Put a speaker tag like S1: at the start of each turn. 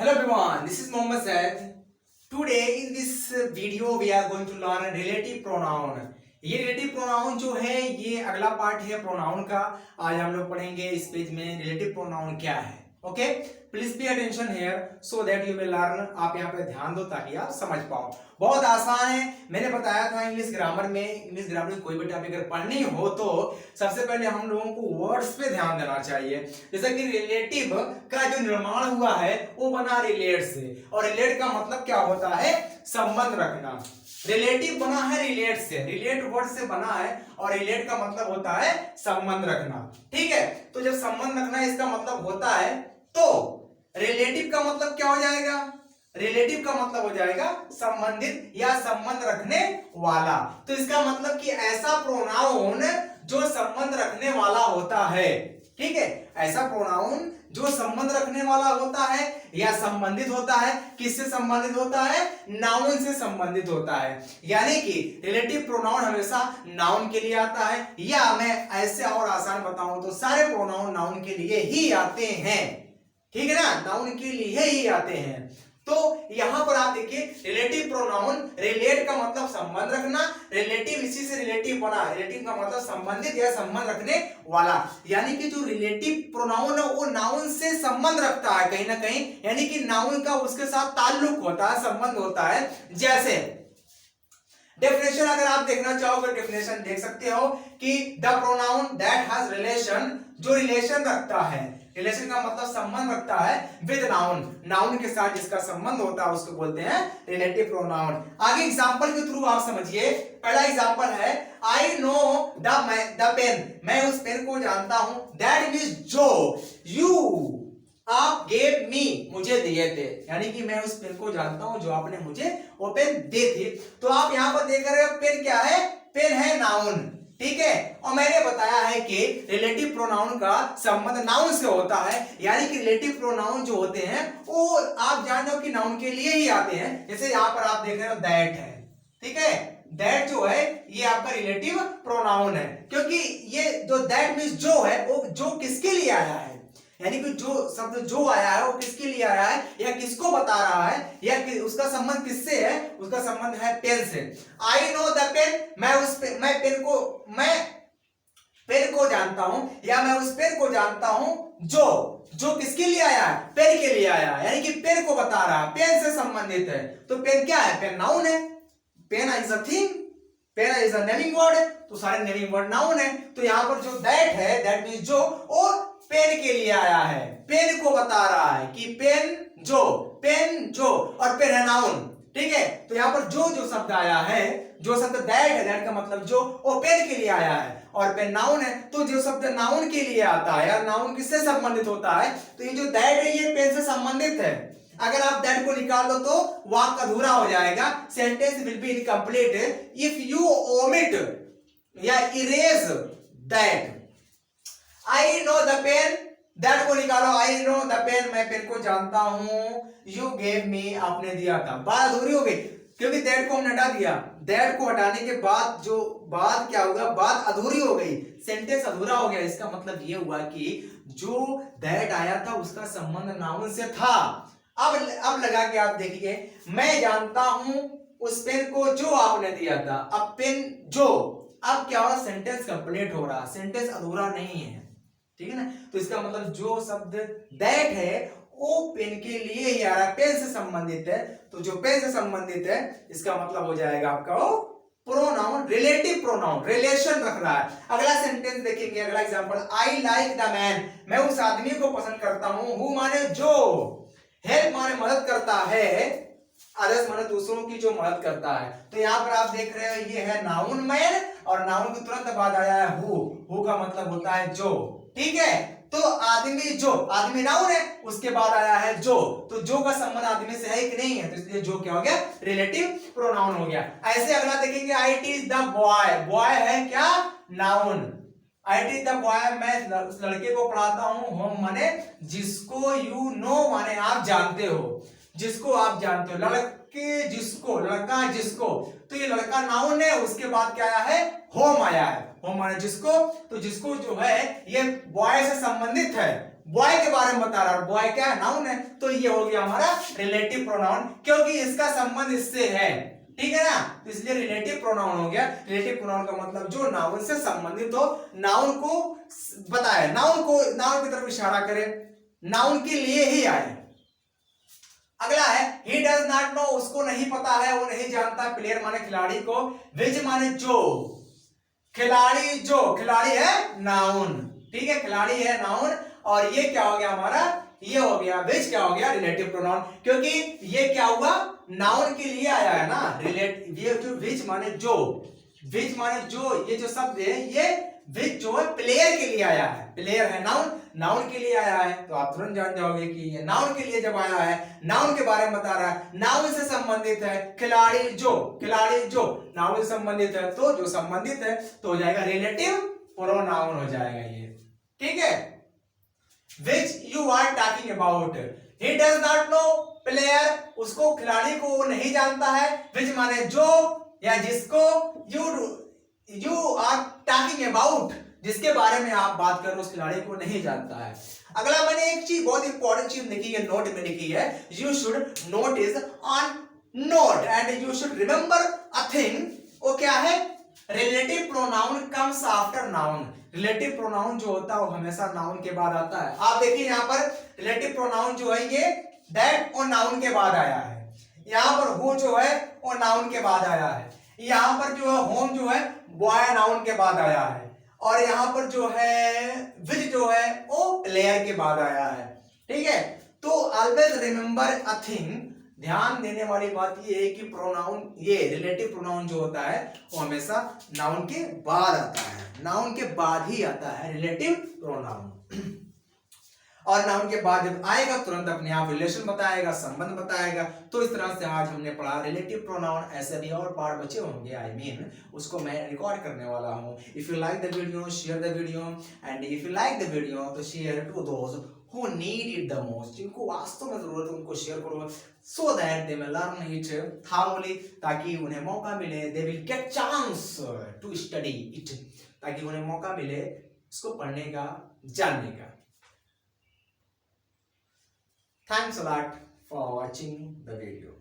S1: Hello everyone, this is Mohammed Zaid. Today in this video we are going to learn relative pronoun. ये relative pronoun जो है ये अगला part है pronoun का. आज हम लोग पढ़ेंगे इस पेज में relative pronoun क्या है. Okay, please pay attention here so that you will learn. आप यहाँ पे ध्यान दो ताकि आप समझ पाओ. बहुत आसान है. मैंने बताया था इंग्लिश ग्रामर में कोई भी टॉपिक अगर पढ़नी हो तो सबसे पहले हम लोगों को वर्ड्स पे ध्यान देना चाहिए. जैसे कि रिलेटिव का जो निर्माण हुआ है वो बना रिलेट से, और रिलेट का मतलब क्या होता है? संबंध रखना. रिलेटिव बना है रिलेट से, रिलेट वर्ड से बना है, और रिलेट का मतलब होता है संबंध रखना. ठीक है, तो जब संबंध रखना इसका मतलब होता है तो रिलेटिव का मतलब क्या हो जाएगा? रिलेटिव का मतलब हो जाएगा संबंधित या संबंध रखने वाला. तो इसका मतलब कि ऐसा प्रोनाउन जो संबंध रखने वाला होता है. ठीक है, ऐसा प्रोनाउन जो संबंध रखने वाला होता है या संबंधित होता है. किससे संबंधित होता है? नाउन से संबंधित होता है. यानी कि रिलेटिव प्रोनाउन हमेशा नाउन के लिए आता है, या मैं ऐसे और आसान बताऊं तो सारे प्रोनाउन नाउन के लिए ही आते हैं. ठीक है ना, नाउन के लिए ही आते हैं. तो यहां पर आप देखिए रिलेटिव प्रोनाउन, रिलेट का मतलब संबंध रखना, रिलेटिव इसी से रिलेटिव बना. रिलेटिव का मतलब संबंधित या संबंध रखने वाला. यानी कि जो रिलेटिव प्रोनाउन है वो नाउन से संबंध रखता है कहीं ना कहीं, यानी कि नाउन का उसके साथ ताल्लुक होता है, संबंध होता है. जैसे डेफिनेशन अगर आप देखना चाहोगे, डेफिनेशन देख सकते हो कि the pronoun that has relation, जो रिलेशन रखता है, रिलेशन का मतलब संबंध रखता है विद नाउन, नाउन के साथ जिसका संबंध होता है उसको बोलते हैं रिलेटिव प्रोनाउन. आगे एग्जांपल के थ्रू आप समझिए. पहला एग्जांपल है आई नो द पेन, मैं उस पेन को जानता हूं. दैट मींस जो, यू आप गेव मी, मुझे दिए थे. यानी कि मैं उस पेन को जानता हूं जो आपने मुझे वो पेन दी थी. तो आप यहां पर देख रहे हो पेन क्या है? पेन है नाउन. ठीक है, और मैंने बताया है कि रिलेटिव प्रोनाउन का संबंध नाउन से होता है. यानी कि रिलेटिव प्रोनाउन जो होते हैं वो आप जान लो कि नाउन के लिए ही आते हैं. जैसे यहां पर आप देख रहे हो दैट है. ठीक है, दैट जो है ये आपका रिलेटिव प्रोनाउन है, क्योंकि ये जो दैट मींस जो है वो जो किसके लिए आया है, यानी कि जो शब्द जो आया है वो किसके लिए आया है या किसको बता रहा है, या उसका संबंध किससे है? उसका संबंध है पेन से. आई नो द पेन, मैं पेन को जानता हूं, या मैं उस पेन को जानता हूं जो किसके लिए आया है? पेन के लिए आया है. यानी कि पेन को बता रहा है, पेन से संबंधित है. तो पेन क्या है? पेन नाउन है. Pen is a thing, pen is a naming word, तो सारे नेमिंग वर्ड नाउन है. तो यहां पर जो दैट है, दैट मींस जो, और पेन के लिए आया है, पेन को बता रहा है कि पेन जो, और पेन है नाउन. ठीक है, तो यहां पर जो शब्द आया है, जो शब्द दैट है, दैट का मतलब जो, वो पेन के लिए आया है, और पेन नाउन है. तो जो शब्द नाउन के लिए आता है या नाउन किससे संबंधित होता है, तो ये जो दैट है ये पेन से संबंधित है. अगर आप दैट को निकाल दो तो वाक्य अधूरा हो जाएगा. Sentence will be incomplete if you omit या erase that. I know the pen, that को निकालो. आई नो द पेन, मैं पेन को जानता हूं. यू गेव मी, आपने दिया था. बात अधूरी हो गई क्योंकि दैट को हमने हटा दिया. दैट को हटाने के बाद जो बात क्या होगा, बात अधूरी हो गई, सेंटेंस अधूरा हो गया. इसका मतलब ये हुआ कि जो दैट आया था उसका संबंध नाउन से था. अब लगा के आप देखिए, मैं जानता हूं उस पेन को जो आपने दिया था. अब पेन जो, अब क्या हो रहा? सेंटेंस कंप्लीट हो रहा, सेंटेंस अधूरा नहीं है. ठीक है ना, तो इसका मतलब जो शब्द दैट है वो पेन के लिए ही आ रहा है, पेन से संबंधित है. तो जो पेन से संबंधित है इसका मतलब हो जाएगा आपका वो प्रोनाउन, रिलेटिव प्रोनाउन, रिलेशन रख रहा है. अगला सेंटेंस देखेंगे, अगला example, I like the man, मैं उस आदमी को पसंद करता हूं. हु माने जो, हेल्प माने मदद करता है, अदर्स माने दूसरों की जो मदद करता है. तो यहाँ पर आप देख रहे हो ये है नाउन मैन, और नाउन के तुरंत बाद आया है हु का मतलब होता है जो. ठीक है, तो आदमी जो, आदमी नाउन है, उसके बाद आया है जो. तो जो का संबंध आदमी से है कि नहीं है, तो इसलिए जो क्या हो गया? रिलेटिव प्रोनाउन हो गया. ऐसे अगला देखेंगे, I teach the boy, boy है क्या? Noun. I teach the boy, मैं उस लड़के को पढ़ाता हूं. होम माने जिसको, यू नो माने आप जानते हो, जिसको आप जानते हो. लड़के जिसको, लड़का जिसको, तो ये लड़का नाउन है, उसके बाद क्या आया है? होम आया है. होम माने जिसको, तो जिसको जो है ये बॉय से संबंधित है. बॉय के बारे में बता रहा है, बॉय क्या है, नाउन है, तो ये हो गया हमारा रिलेटिव प्रोनाउन, क्योंकि इसका संबंध इससे है, ठीक है ना, तो इसलिए रिलेटिव प्रोनाउन हो गया। रिलेटिव प्रोनाउन का मतलब जो नाउन से संबंधित हो, नाउन को बताए, नाउन की तरफ इशारा करे, नाउन के लिए ही आए। अगला है he does not know, उसको नहीं पता है, वो नहीं जानता, प्लेयर माने खिलाड़ी को, which माने जो, खिलाड़ी जो, खिलाड़ी है नाउन, ठीक है, खिलाड़ी है नाउन, और ये क्या हो गया हमारा, ये हो गया which, क्या हो गया रिलेटिव प्रोनाउन, क्योंकि ये क्या हुआ, नाउन के लिए आया है ना, ये जो which माने जो, which माने जो, ये जो शब्द है ये which जो है प्लेयर के लिए आया है, प्लेयर है नाउन, नाउन के लिए आया है, तो आप तुरंत जान जाओगे कि ये नाउन के लिए जब आया है, नाउन के बारे में बता रहा है, नाउन से संबंधित है, खिलाड़ी जो नाउन से संबंधित है, तो जो संबंधित है तो हो जाएगा रिलेटिव प्रोनाउन हो जाएगा ये, ठीक है। which you are talking about, he does not know, player, उसको, खिलाड़ी को वो नहीं जानता है, which माने जो या जिसको, you are talking about, जिसके बारे में आप बात कर रहे हो, उस खिलाड़ी को नहीं जानता है। अगला मैंने एक चीज, बहुत इंपॉर्टेंट चीज लिखी है, नोट में लिखी है, you should notice on note and you should remember a thing, वो क्या है, relative pronoun comes after noun, relative pronoun जो होता है वो हमेशा नाउन के बाद आता है। आप देखिए यहाँ पर रिलेटिव प्रोनाउन जो है ये दैट और नाउन के बाद आया है, यहाँ पर हु जो है वो नाउन के बाद आया है, यहाँ पर जो है होम जो है बॉय नाउन के बाद आया है, और यहाँ पर जो है विच जो है वो प्लेयर के बाद आया है, ठीक है। तो ऑलवेज रिमेंबर अ थिंग, ध्यान देने वाली बात ये है कि प्रोनाउन, ये रिलेटिव प्रोनाउन जो होता है वो हमेशा नाउन के बाद आता है, नाउन के बाद ही आता है रिलेटिव प्रोनाउन, और नाउन के बाद जब आएगा तुरंत अपने आप रिलेशन बताएगा, संबंध बताएगा। तो इस तरह से आज हमने पढ़ा रिलेटिव प्रोनाउन, ऐसे भी और पार्ट बचे होंगे, आई मीन उसको मैं रिकॉर्ड करने वाला हूँ। If you like the video share the video, and if you like the video तो share to those who need it the most, जिनको वास्तव में जरूरत है उनको शेयर करो, so that they may learn it thoroughly, ताकि उन्हें मौका मिले, they will get chance to study it, ताकि उन्हें मौका मिले इसको पढ़ने का, जानने का। Thanks a lot for watching the video.